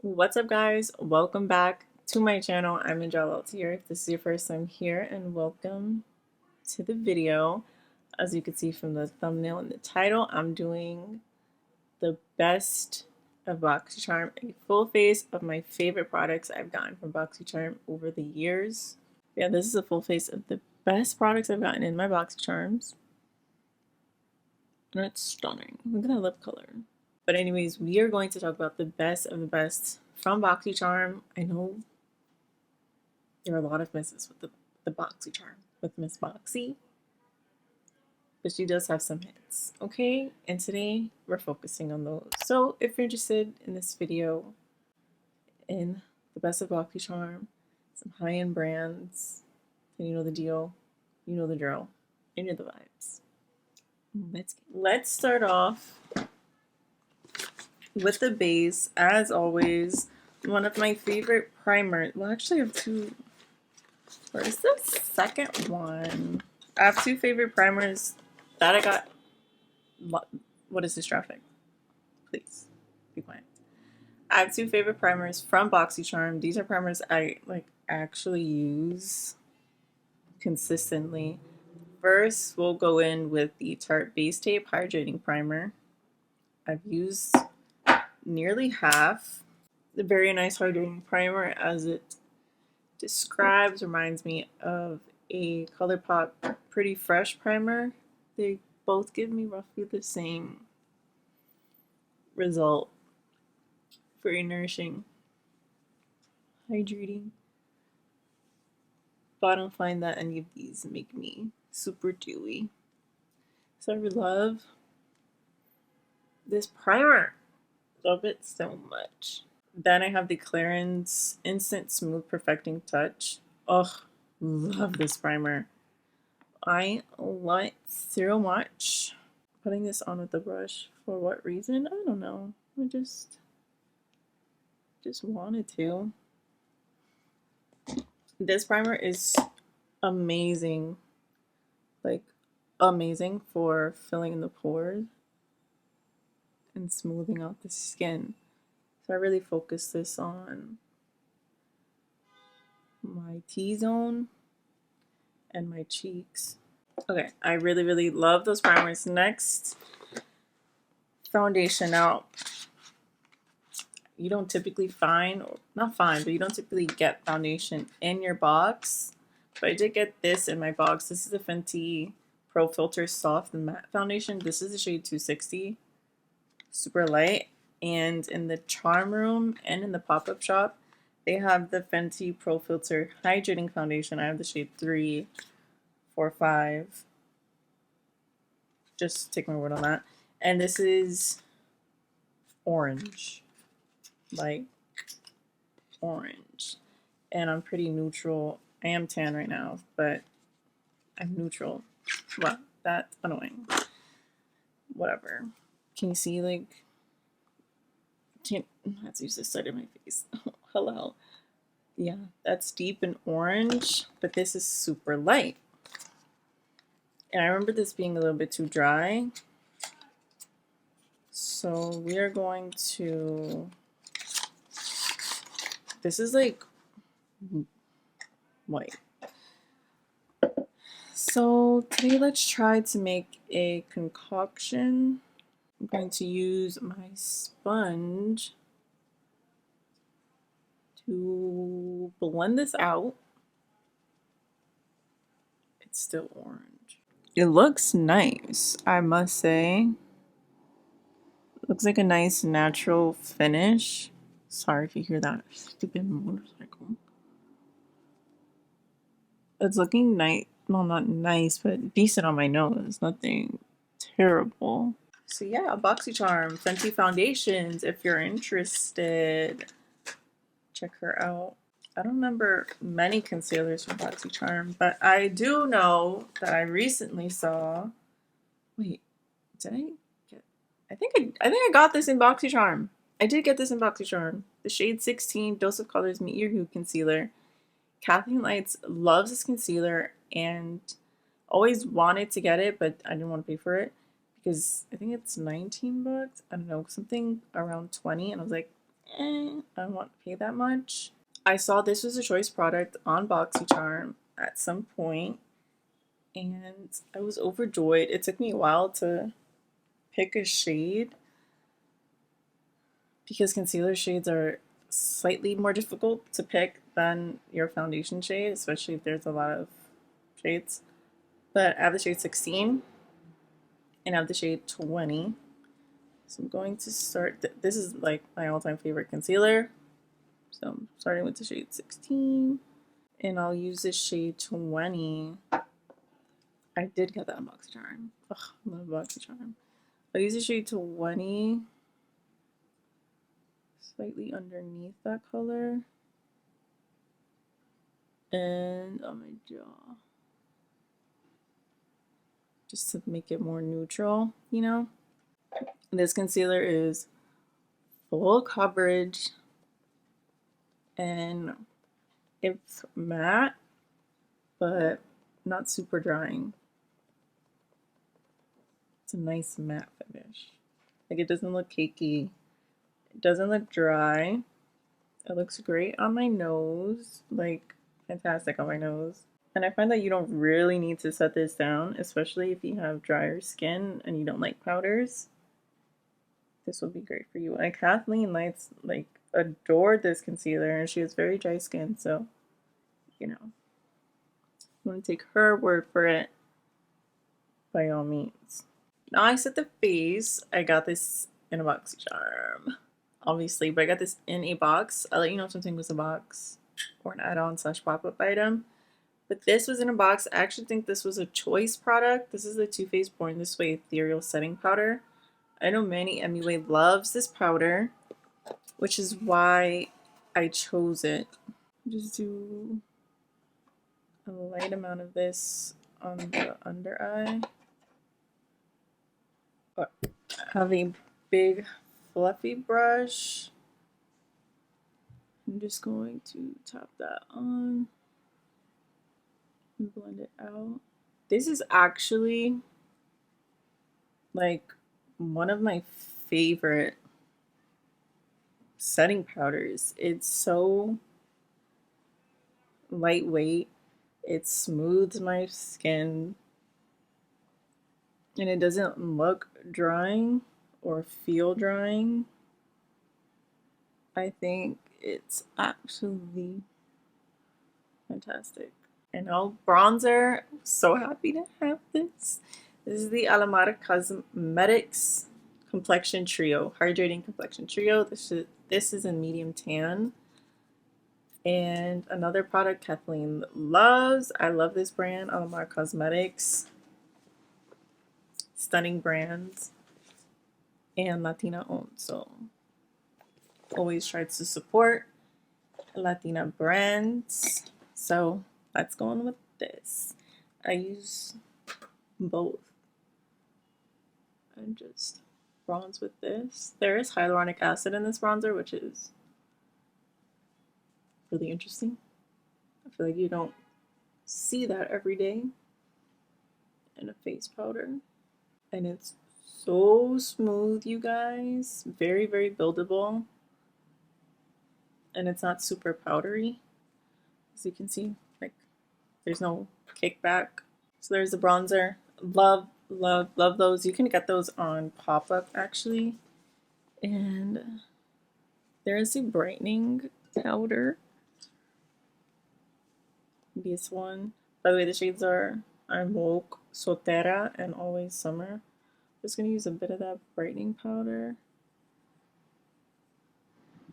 What's up, guys? Welcome back to my channel. I'm Angele Altieri. If this is your first time here, and welcome to the video. As you can see from the thumbnail and the title, I'm doing the best of Boxycharm, a full face of my favorite products I've gotten from Boxycharm over the years. Yeah, this is a full face of the best products I've gotten in my Boxycharms. And it's stunning. Look at that lip color. But anyways, we are going to talk about the best of the best from Boxycharm. I know there are a lot of misses with the Boxycharm with Miss Boxy, but she does have some hits, okay? And today we're focusing on those. So if you're interested in this video in the best of Boxycharm, some high-end brands, then you know the deal, you know the drill, and you're the vibes. Let's start off with the base. As always, one of my favorite primers. Well, actually I have two. Where's the second one? I have two favorite primers that I got. What is this traffic? Please be quiet. I have two favorite primers from Boxycharm. These are primers I actually use consistently. First, we'll go in with the Tarte Base Tape Hydrating Primer. I've used nearly half. The very nice hydrating primer, as it describes, reminds me of a ColourPop Pretty Fresh primer. They both give me roughly the same result. Very nourishing, hydrating. But I don't find that any of these make me super dewy. So I love this primer. Love it so much. Then I have the Clarins Instant Smooth Perfecting Touch. Ugh, love this primer. I love it so much. Putting this on with the brush, for what reason? I don't know. I just wanted to. This primer is amazing. Like, amazing for filling in the pores and smoothing out the skin. So I really focus this on my T-zone and my cheeks. Okay, I really love those primers. Next, foundation. Now, you don't typically find, not find, but you don't typically get foundation in your box. But I did get this in my box. This is the Fenty Pro Filter Soft Matte Foundation. This is the shade 260. Super light. And in the Charm Room and in the pop-up shop, they have the Fenty Pro Filter Hydrating Foundation. I have the shade 345. Just take my word on that. And this is orange. Like, orange. And I'm pretty neutral. I am tan right now, but I'm neutral. Well, that's annoying. Whatever. Can you see, like, let's use this side of my face. Hello. Yeah, that's deep in orange, but this is super light. And I remember this being a little bit too dry. So we are going to, this is like white. So today let's try to make a concoction. I'm going to use my sponge to blend this out. It's still orange. It looks nice, I must say. It looks like a nice natural finish. Sorry if you hear that stupid motorcycle. It's looking nice. Well, not nice, but decent on my nose. Nothing terrible. So yeah, Boxycharm, Fenty Foundations, if you're interested, check her out. I don't remember many concealers from Boxycharm, but I do know that I recently saw, wait, did I get, I think I got this in Boxycharm. I did get this in Boxycharm. The shade 16 Dose of Colors Meet Your Hue Concealer. Kathleen Lights loves this concealer and always wanted to get it, but I didn't want to pay for it because I think it's 19 bucks. I don't know, something around 20, and I was like, I don't want to pay that much. I saw this was a choice product on Boxycharm at some point, and I was overjoyed. It took me a while to pick a shade because concealer shades are slightly more difficult to pick than your foundation shade, especially if there's a lot of shades. But I have the shade 16 and I have the shade 20. So I'm going to start, this is like my all-time favorite concealer. So I'm starting with the shade 16 and I'll use this shade 20. I did get that on Boxycharm. Ugh, I love Boxycharm. I'll use the shade 20 slightly underneath that color and on my jaw. Just to make it more neutral, you know? This concealer is full coverage and it's matte, but not super drying. It's a nice matte finish. Like it doesn't look cakey. It doesn't look dry. It looks great on my nose, like fantastic on my nose. And I find that you don't really need to set this down, especially if you have drier skin and you don't like powders. This will be great for you. And Kathleen Lights like adored this concealer and she has very dry skin, so you know, you want to take her word for it by all means. Now I set the face. I got this in a Boxycharm, obviously, but I got this in a box. I'll let you know if something was a box or an add-on / pop-up item. But this was in a box. I actually think this was a choice product. This is the Too Faced Born This Way Ethereal Setting Powder. I know Manny MUA loves this powder, which is why I chose it. Just do a light amount of this on the under eye. I have a big fluffy brush. I'm just going to tap that on and blend it out. This is actually like one of my favorite setting powders. It's so lightweight. It smooths my skin and it doesn't look drying or feel drying. I think it's absolutely fantastic. And now bronzer, so happy to have this. This is the Alamar Cosmetics Complexion Trio, Hydrating Complexion Trio. This is in medium tan. And another product Kathleen loves. I love this brand, Alamar Cosmetics. Stunning brands and Latina owned. So always tries to support Latina brands. So let's go on with this. I use both and just bronze with this. There is hyaluronic acid in this bronzer, which is really interesting. I feel like you don't see that every day in a face powder. And it's so smooth, you guys. Very, very buildable. And it's not super powdery. As you can see, like there's no kickback. So there's the bronzer. Love, love, love those. You can get those on pop-up actually. And there's a brightening powder. This one. By the way, the shades are I'm Woke, Soltera, and Always Summer. Just gonna use a bit of that brightening powder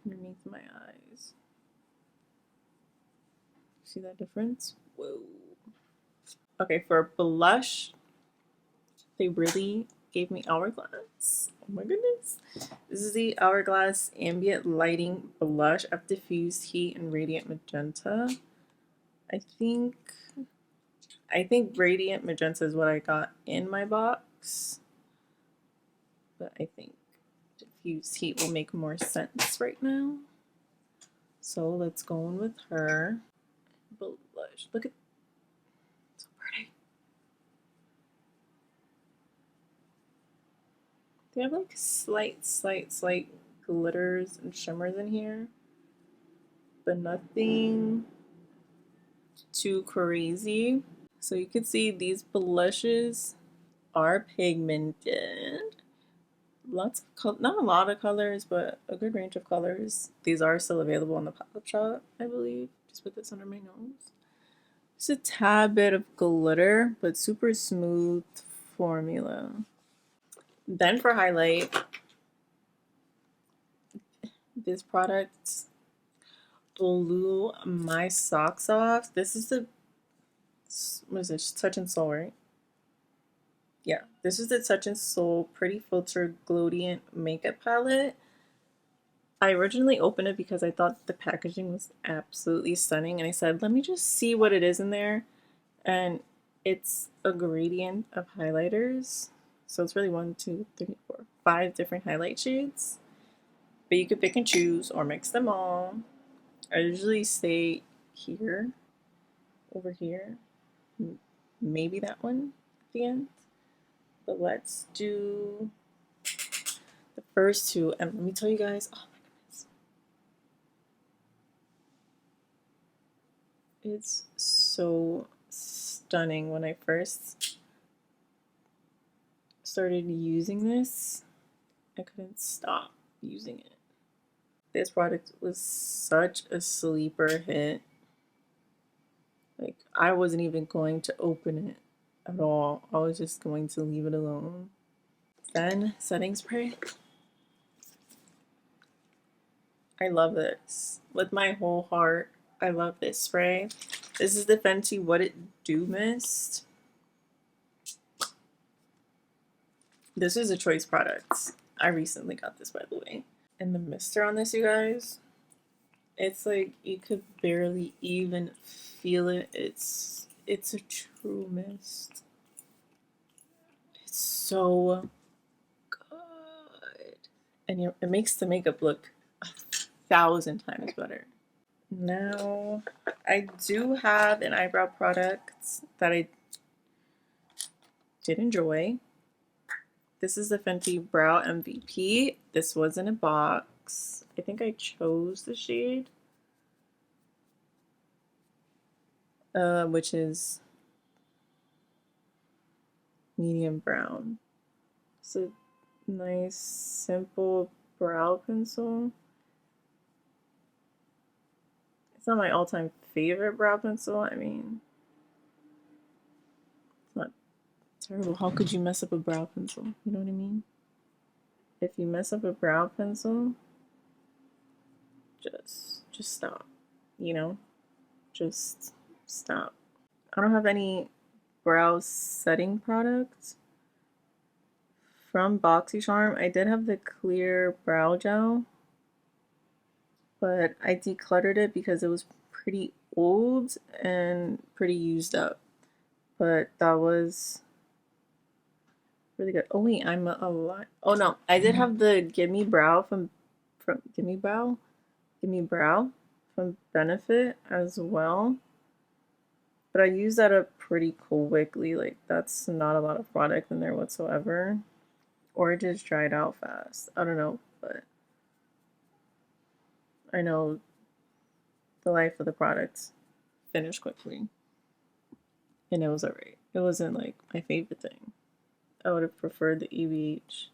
underneath my eyes. See that difference? Whoa. Okay, for blush, they really gave me Hourglass. Oh my goodness. This is the Hourglass Ambient Lighting Blush of Diffused Heat and Radiant Magenta. I think Radiant Magenta is what I got in my box. But I think Diffused Heat will make more sense right now. So let's go in with her. Blush. Look at so pretty. They have like slight glitters and shimmers in here, but nothing too crazy. So you can see these blushes are pigmented. Lots of not a lot of colors, but a good range of colors. These are still available on the pop-up shop, I believe. Just put this under my nose. Just a tad bit of glitter, but super smooth formula. Then for highlight, this product blew my socks off. This is the, what is this? Touch and Soul, right? Yeah, this is the Touch and Soul Pretty Filter Glowdient Makeup Palette. I originally opened it because I thought the packaging was absolutely stunning, and I said, let me just see what it is in there. And it's a gradient of highlighters. So it's really 1, 2, 3, 4, 5 different highlight shades. But you could pick and choose or mix them all. I usually stay here, over here, maybe that one at the end. But let's do the first two. And let me tell you guys, oh my goodness. It's so stunning. When I first started using this, I couldn't stop using it. This product was such a sleeper hit. Like, I wasn't even going to open it at all. I was just going to leave it alone. Then setting spray. I love this with my whole heart. I love this spray. This is the Fenty What It Do Mist. This is a choice product. I recently got this, by the way. And the mister on this, you guys, it's like you could barely even feel it. It's a true mist. It's so good. And it makes the makeup look 1,000 times better. Now, I do have an eyebrow product that I did enjoy. This is the Fenty Brow MVP. This was in a box. I think I chose the shade, which is medium brown. It's a nice, simple brow pencil. It's not my all-time favorite brow pencil. I mean, it's not terrible. How could you mess up a brow pencil? You know what I mean? If you mess up a brow pencil, just stop. You know? Just stop. I don't have any brow setting products from Boxycharm. I did have the clear brow gel, but I decluttered it because it was pretty old and pretty used up. But that was really good. Oh wait, I'm a lot. Oh no, I did have the Gimme Brow from Gimme Brow from Benefit as well. But I used that up pretty quickly. Like, that's not a lot of product in there whatsoever. Or it just dried out fast. I don't know, but I know the life of the product finished quickly. And it was alright. It wasn't like my favorite thing. I would have preferred the ABH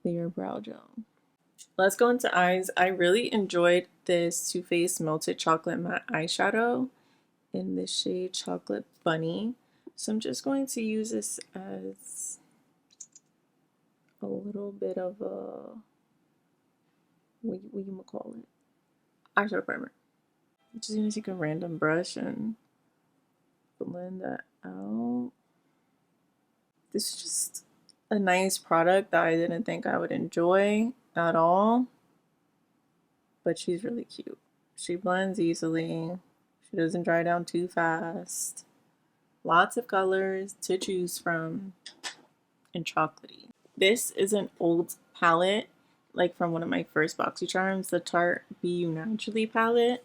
Clear Brow Gel. Let's go into eyes. I really enjoyed this Too Faced Melted Chocolate Matte Eyeshadow in the shade Chocolate Bunny. So I'm just going to use this as a little bit of a, what you call it? Eyeshadow primer. I'm just going to take a random brush and blend that out. This is just a nice product that I didn't think I would enjoy at all. But she's really cute. She blends easily. She doesn't dry down too fast. Lots of colors to choose from. And chocolatey. This is an old palette, like from one of my first Boxycharms, the Tarte Be You Naturally palette.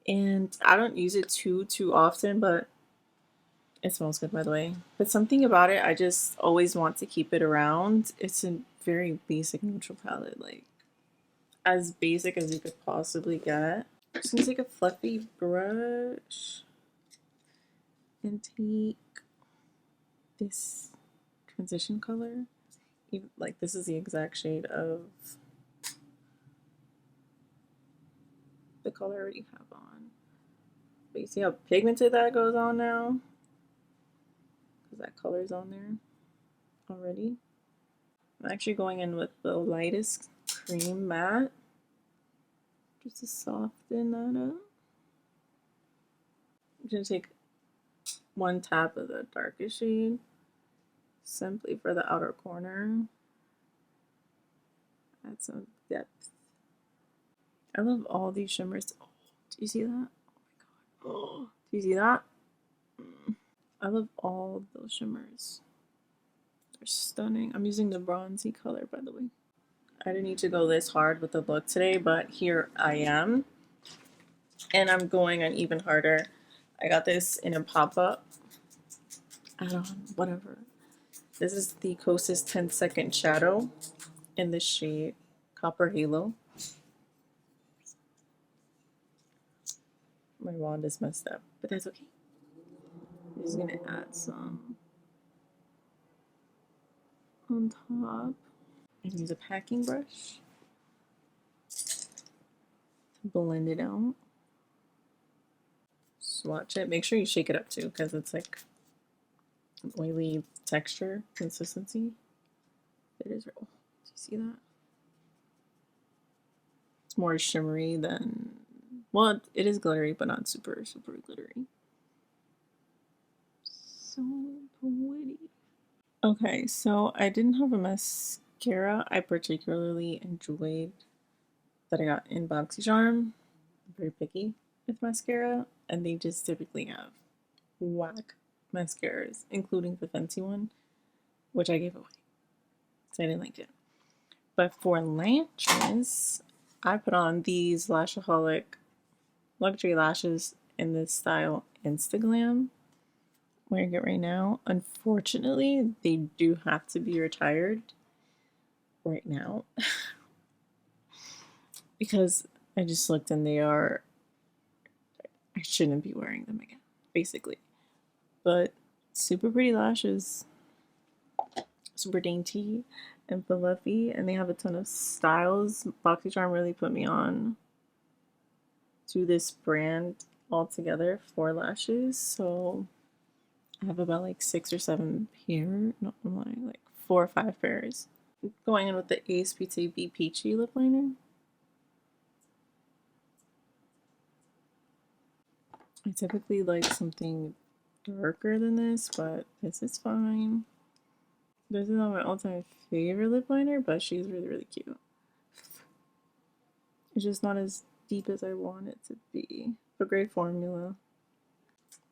And I don't use it too often, but it smells good, by the way. But something about it, I just always want to keep it around. It's a very basic neutral palette, like as basic as you could possibly get. I'm just gonna take a fluffy brush and take this transition color. Even, like, this is the exact shade of the color I already have on. But you see how pigmented that goes on now? Because that color's on there already. I'm actually going in with the lightest cream matte just to soften that up. I'm going to take one tap of the darkest shade simply for the outer corner. Add some depth. I love all these shimmers. Oh, do you see that? Oh my god. Oh, do you see that? I love all those shimmers. They're stunning. I'm using the bronzy color, by the way. I didn't need to go this hard with the look today, but here I am. And I'm going on even harder. I got this in a pop-up add-on, whatever. This is the Kosas 10-second shadow in the shade Copper Halo. My wand is messed up, but that's okay. I'm just gonna add some on top and use a packing brush to blend it out. Swatch it. Make sure you shake it up too, because it's like an oily texture consistency. It is. Oh, do you see that? It's more shimmery than, well, it is glittery, but not super glittery. So pretty. Okay, so I didn't have a mascara I particularly enjoyed that I got in Boxycharm. I'm very picky with mascara, and they just typically have whack mascaras, including the Fenty one, which I gave away, so I didn't like it. But for lashes, I put on these Lashaholic luxury lashes in this style Instaglam, wearing it right now. Unfortunately, they do have to be retired right now because I just looked and they are, I shouldn't be wearing them again, basically. But super pretty lashes, super dainty and fluffy, and they have a ton of styles. Boxycharm really put me on to this brand altogether for lashes, so I have about like 6 or 7 pair, no, I'm lying, like 4 or 5 pairs. Going in with the ASPT Peachy lip liner. I typically like something darker than this, but this is fine. This is not my all-time favorite lip liner, but she's really cute. It's just not as deep as I want it to be, but great formula.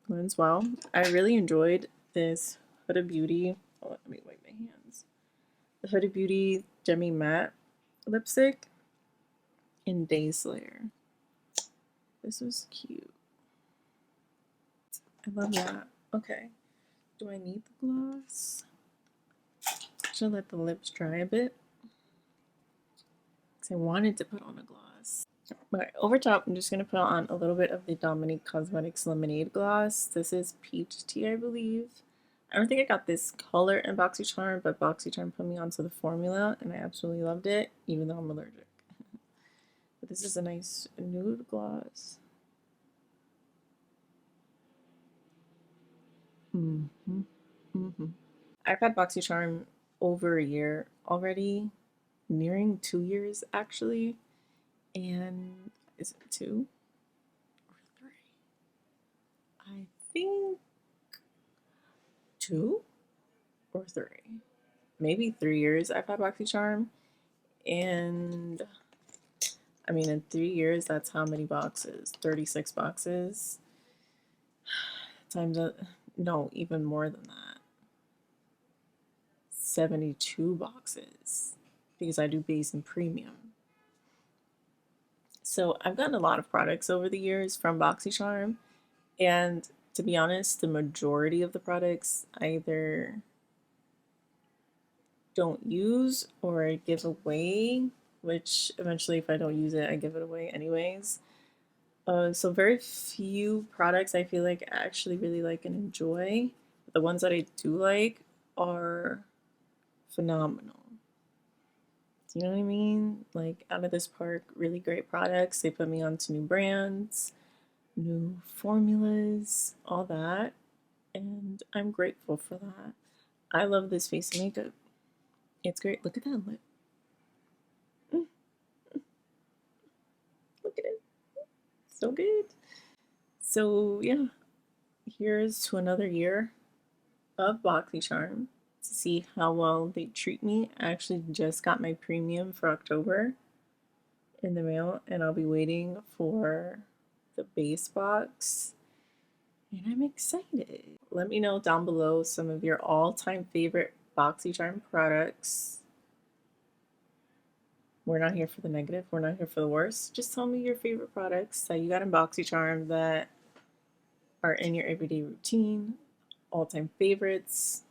Blends well. I really enjoyed this Huda Beauty. Oh, let me wipe my hands. The Huda Beauty Demi Matte lipstick in Day Slayer. This was cute. I love that. Okay. Do I need the gloss? I should let the lips dry a bit, because I wanted to put on a gloss. Okay, over top, I'm just going to put on a little bit of the Dominique Cosmetics Lemonade Gloss. This is Peach Tea, I believe. I don't think I got this color in Boxycharm, but Boxycharm put me onto the formula, and I absolutely loved it, even though I'm allergic. But this is a nice nude gloss. I've had Boxycharm over a year already, nearing 2 years actually, and is it 2 or 3? I think 2 or 3, maybe 3 years I've had Boxycharm, and I mean in 3 years that's how many boxes? 36 boxes times a, no, even more than that, 72 boxes, because I do base and premium. So I've gotten a lot of products over the years from Boxycharm, and to be honest, the majority of the products I either don't use or give away, which eventually if I don't use it, I give it away anyways. So very few products I feel like I actually really like and enjoy. The ones that I do like are phenomenal. Do you know what I mean? Like out of this park, really great products. They put me onto new brands, new formulas, all that. And I'm grateful for that. I love this face makeup. It's great. Look at that lip. Look at it. So good. So yeah, here's to another year of Boxycharm to see how well they treat me. I actually just got my premium for October in the mail, and I'll be waiting for the base box, and I'm excited. Let me know down below some of your all-time favorite Boxycharm products. We're not here for the negative, we're not here for the worst. Just tell me your favorite products that you got in Boxycharm that are in your everyday routine, all-time favorites,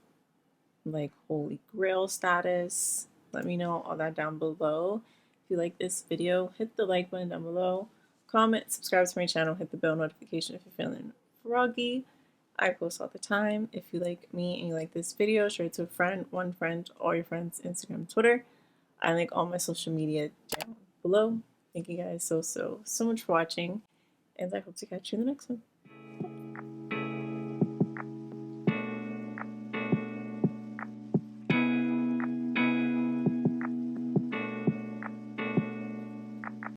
like holy grail status. Let me know all that down below. If you like this video, hit the like button down below, comment, subscribe to my channel, hit the bell notification if you're feeling froggy. I post all the time. If you like me and you like this video, share it to a friend, one friend, all your friends, Instagram, Twitter. I link all my social media down below. Thank you guys so much for watching, and I hope to catch you in the next one.